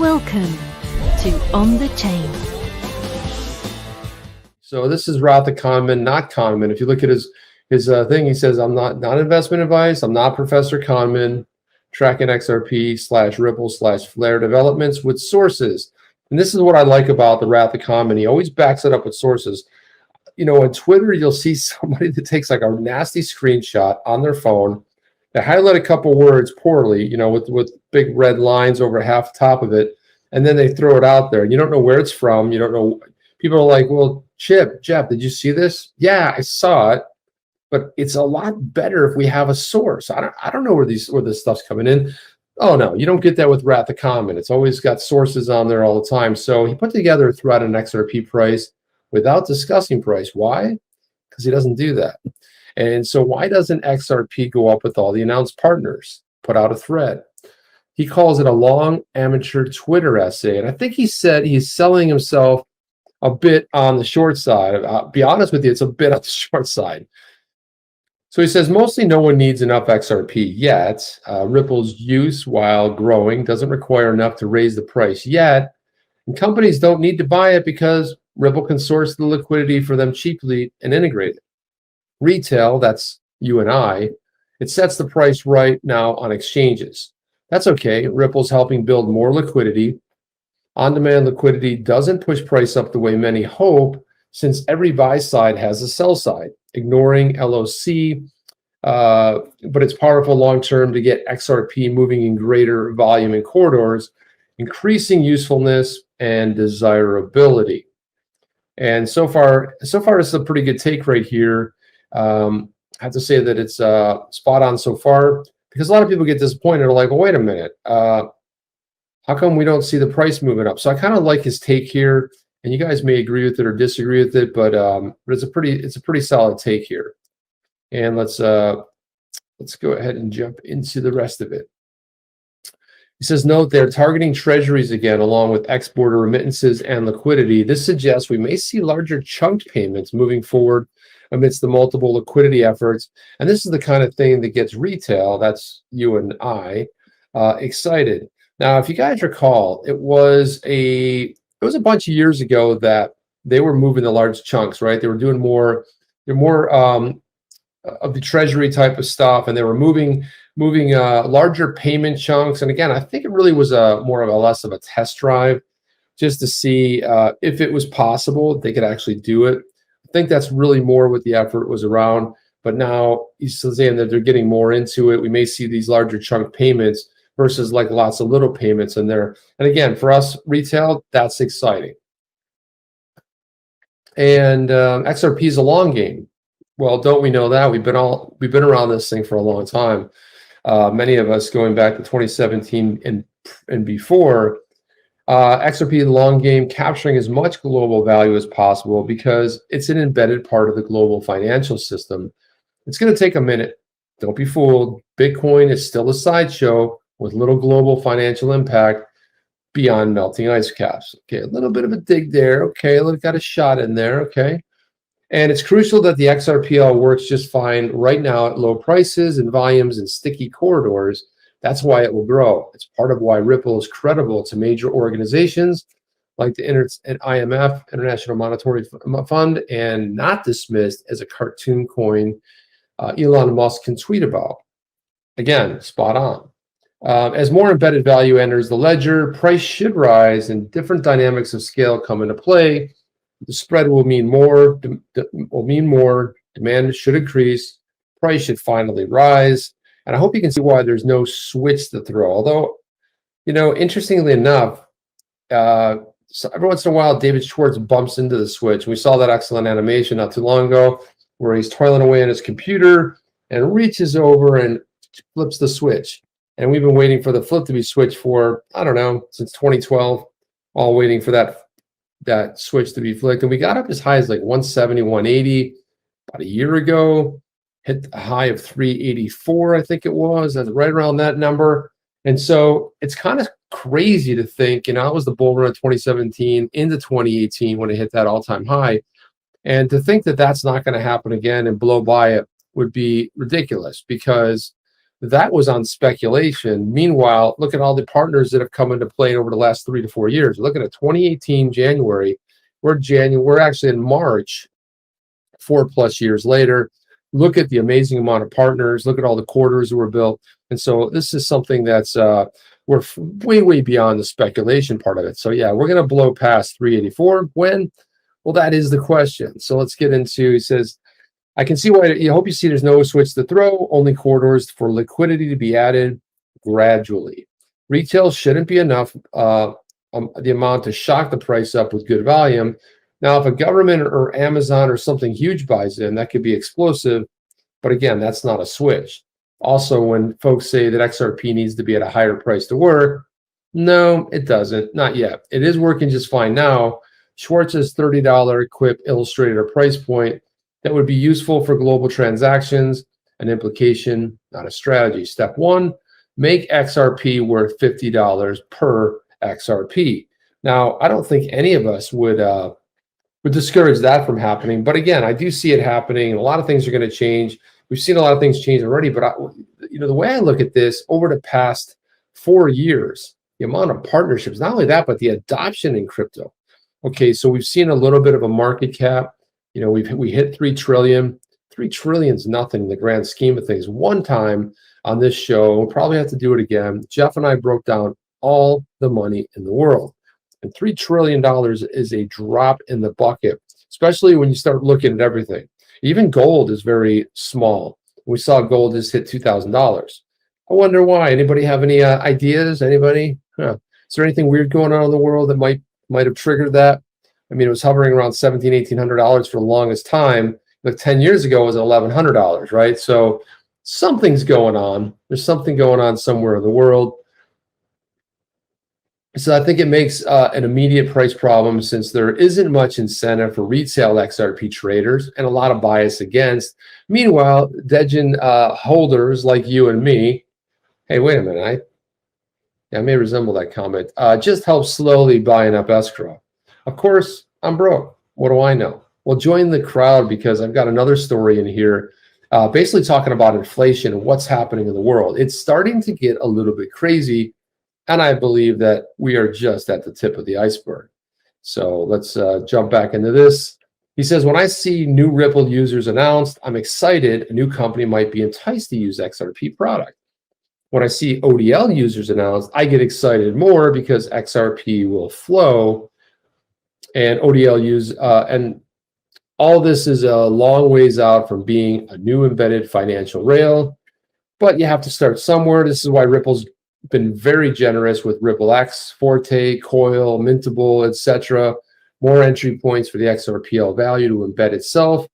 Welcome to On the Chain. So this is Roth Kahneman, not Kahneman. If you look at his thing, he says, I'm not investment advice. I'm not Professor Kahneman, tracking XRP / Ripple / Flare developments with sources. And this is what I like about the Wrath of Kahneman. He always backs it up with sources. You know, on Twitter, you'll see somebody that takes like a nasty screenshot on their phone. They highlight a couple words poorly, you know, with big red lines over half the top of it. And then they throw it out there. And you don't know where it's from. You don't know. People are like, well, Jeff, did you see this? Yeah, I saw it, but it's a lot better if we have a source. I don't know where this stuff's coming in. Oh no, you don't get that with Wrath of Kahneman. It's always got sources on there all the time. So he put together a thread on XRP price without discussing price. Why? Because he doesn't do that. And so why doesn't XRP go up with all the announced partners? Put out a thread. He calls it a long amateur Twitter essay, and I think he said he's selling himself a bit on the short side. I'll be honest with you, it's a bit on the short side. So he says, mostly no one needs enough XRP yet. Ripple's use, while growing, doesn't require enough to raise the price yet. And companies don't need to buy it because Ripple can source the liquidity for them cheaply and integrate it. Retail, that's you and I, it sets the price right now on exchanges. That's okay. Ripple's helping build more liquidity. On-demand liquidity doesn't push price up the way many hope, since every buy side has a sell side, ignoring LOC, but it's powerful long-term to get XRP moving in greater volume in corridors, increasing usefulness and desirability. And so far, this is a pretty good take right here. I have to say that it's spot on so far, because a lot of people get disappointed. They're like, well, wait a minute. How come we don't see the price moving up? So I kind of like his take here, and you guys may agree with it or disagree with it, but it's a pretty solid take here. And let's go ahead and jump into the rest of it. He says, note they're targeting treasuries again, along with exporter remittances and liquidity. This suggests we may see larger chunk payments moving forward amidst the multiple liquidity efforts. And this is the kind of thing that gets retail, that's you and I, excited. Now, if you guys recall, it was a bunch of years ago that they were moving the large chunks, right? They were doing more of the treasury type of stuff, and they were moving larger payment chunks. And again, I think it really was more of a less of a test drive, just to see if it was possible they could actually do it. I think that's really more what the effort was around. But now he's saying that they're getting more into it. We may see these larger chunk payments versus like lots of little payments in there. And again, for us retail, that's exciting. And XRP is a long game. Well, don't we know that? We've been around this thing for a long time. Many of us going back to 2017 and before. XRP long game, capturing as much global value as possible because it's an embedded part of the global financial system. It's going to take a minute. Don't be fooled. Bitcoin is still a sideshow with little global financial impact beyond melting ice caps. Okay, a little bit of a dig there. Okay, got a shot in there. Okay. And it's crucial that the XRPL works just fine right now at low prices and volumes and sticky corridors. That's why it will grow. It's part of why Ripple is credible to major organizations like the IMF, International Monetary Fund, and not dismissed as a cartoon coin Elon Musk can tweet about. Again, spot on. As more embedded value enters the ledger, price should rise and different dynamics of scale come into play. The spread will mean more, demand should increase, price should finally rise. And I hope you can see why there's no switch to throw. Although, you know, interestingly enough, so every once in a while, David Schwartz bumps into the switch. We saw that excellent animation not too long ago where he's toiling away on his computer and reaches over and flips the switch. And we've been waiting for the flip to be switched for, I don't know, since 2012, all waiting for that switch to be flicked. And we got up as high as like 170, 180 about a year ago, hit a high of 384, I think it was. That's right around that number. And so it's kind of crazy to think, you know, it was the bull run of 2017 into 2018 when it hit that all-time high. And to think that that's not going to happen again and blow by it would be ridiculous, because That was on speculation. Meanwhile, look at all the partners that have come into play over the last 3 to 4 years. Looking at 2018 January, we're actually in March, 4+ years later. Look at the amazing amount of partners. Look at all the quarters that were built. And so this is something that's we're way beyond the speculation part of it. So yeah, we're going to blow past 384. When? Well, that is the question. So let's get into. He says, I can see why. You hope you see there's no switch to throw, only corridors for liquidity to be added gradually. Retail shouldn't be enough, the amount to shock the price up with good volume. Now, if a government or Amazon or something huge buys in, that could be explosive. But again, that's not a switch. Also, when folks say that XRP needs to be at a higher price to work, no, it doesn't. Not yet. It is working just fine now. Schwartz's $30 Equip Illustrator price point that would be useful for global transactions, an implication, not a strategy. Step 1, make XRP worth $50 per XRP. Now, I don't think any of us would discourage that from happening. But again, I do see it happening, and a lot of things are going to change. We've seen a lot of things change already. But the way I look at this over the past 4 years, the amount of partnerships, not only that, but the adoption in crypto. Okay, so we've seen a little bit of a market cap. We hit 3 trillion. 3 trillion is nothing in the grand scheme of things. One time on this show, we'll probably have to do it again. Jeff and I broke down all the money in the world. And $3 trillion is a drop in the bucket, especially when you start looking at everything. Even gold is very small. We saw gold just hit $2,000. I wonder why. Anybody have any ideas? Anybody? Is there anything weird going on in the world that might have triggered that? I mean, it was hovering around $1,700, $1,800 for the longest time. But 10 years ago, it was $1,100, right? So something's going on. There's something going on somewhere in the world. So I think it makes an immediate price problem, since there isn't much incentive for retail XRP traders and a lot of bias against. Meanwhile, Degen holders like you and me, hey, wait a minute, I may resemble that comment, just help slowly buying up escrow. Of course, I'm broke. What do I know? Well, join the crowd, because I've got another story in here basically talking about inflation and what's happening in the world. It's starting to get a little bit crazy. And I believe that we are just at the tip of the iceberg. So let's jump back into this. He says, when I see new Ripple users announced, I'm excited a new company might be enticed to use XRP product. When I see ODL users announced, I get excited more, because XRP will flow and ODL use. And all this is a long ways out from being a new embedded financial rail. But you have to start somewhere. This is why Ripple's been very generous with Ripple X, Forte, Coil, Mintable, etc. More entry points for the XRPL value to embed itself.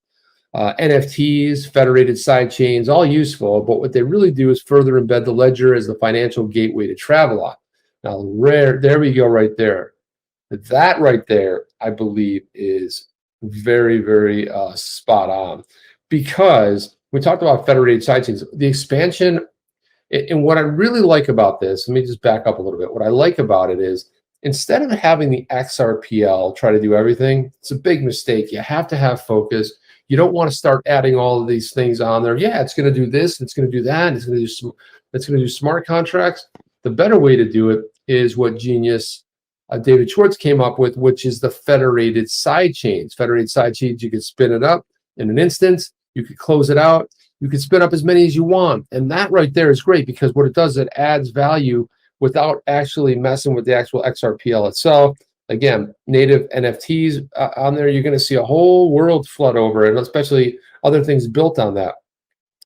NFTs, federated sidechains, all useful, but what they really do is further embed the ledger as the financial gateway to travel on. Now, there we go right there. That right there, I believe, is very spot on, because we talked about federated sidechains. The expansion. And what I really like about this, let me just back up a little bit. What I like about it is, instead of having the XRPL try to do everything, it's a big mistake. You have to have focus. You don't want to start adding all of these things on there. Yeah, it's going to do this, it's going to do that, it's going to do smart contracts. The better way to do it is what genius David Schwartz came up with, which is the federated sidechains. Federated sidechains, you can spin it up in an instant. You could close it out. You can spin up as many as you want. And that right there is great, because what it does, it adds value without actually messing with the actual XRPL itself. Again, native NFTs on there, you're going to see a whole world flood over it, and especially other things built on that.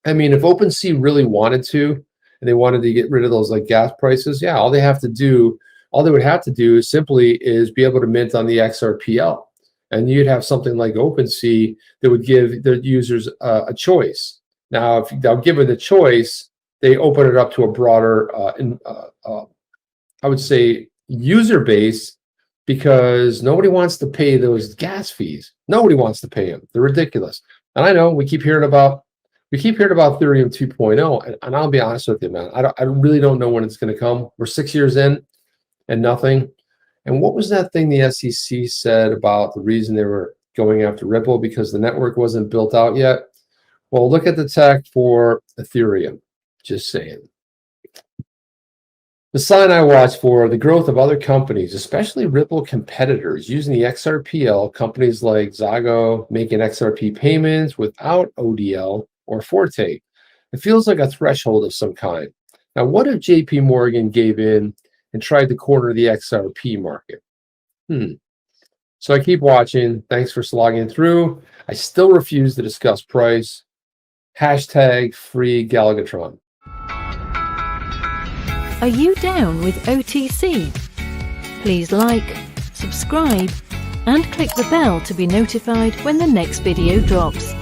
I mean, if OpenSea really wanted to, and they wanted to get rid of those like gas prices, yeah, all they would have to do simply is be able to mint on the XRPL. And you'd have something like OpenSea that would give their users a choice. Now, if they're given the choice, they open it up to a broader, I would say, user base, because nobody wants to pay those gas fees. Nobody wants to pay them. They're ridiculous. And I know we keep hearing about Ethereum 2.0, and I'll be honest with you, man. I really don't know when it's going to come. We're 6 years in, and nothing. And what was that thing the SEC said about the reason they were going after Ripple? Because the network wasn't built out yet. Well, look at the tech for Ethereum. Just saying. The sign I watch for the growth of other companies, especially Ripple competitors, using the XRPL, companies like Zago making XRP payments without ODL or Forte. It feels like a threshold of some kind. Now, what if JP Morgan gave in and tried to corner the XRP market? So I keep watching. Thanks for slogging through. I still refuse to discuss price. Hashtag free Galagatron. Are you down with OTC? Please like, subscribe, and click the bell to be notified when the next video drops.